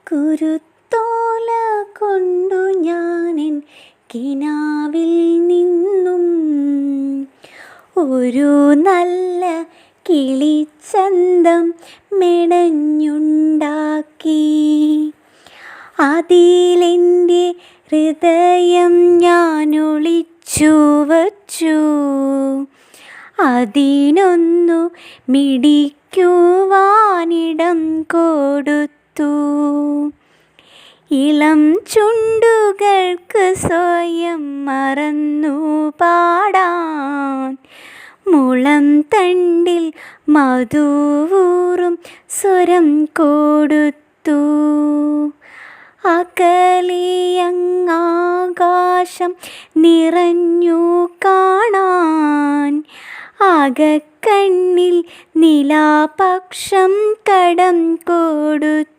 കുരുത്തോല കൊണ്ടു ഞാനെൻ കിനാവിൽ നിന്നും ഒരു നല്ല കിളിച്ചന്തം മെടഞ്ഞുണ്ടാക്കി. അതിലെൻ്റെ ഹൃദയം ഞാനൊളിച്ചു വച്ചു. അതിനൊന്നു മിടിക്കുവാനിടം കൊടുത്തു. ഇളം ചുണ്ടുകൾക്ക് സ്വയം മറന്നു പാടാൻ മുളം തണ്ടിൽ മധുവൂറും സ്വരം കൊടുത്തു. അകലെയങ്ങാകാശം നിറഞ്ഞു കാണാൻ അകക്കണ്ണിൽ നിലാപക്ഷം കടം കൊടുത്തു.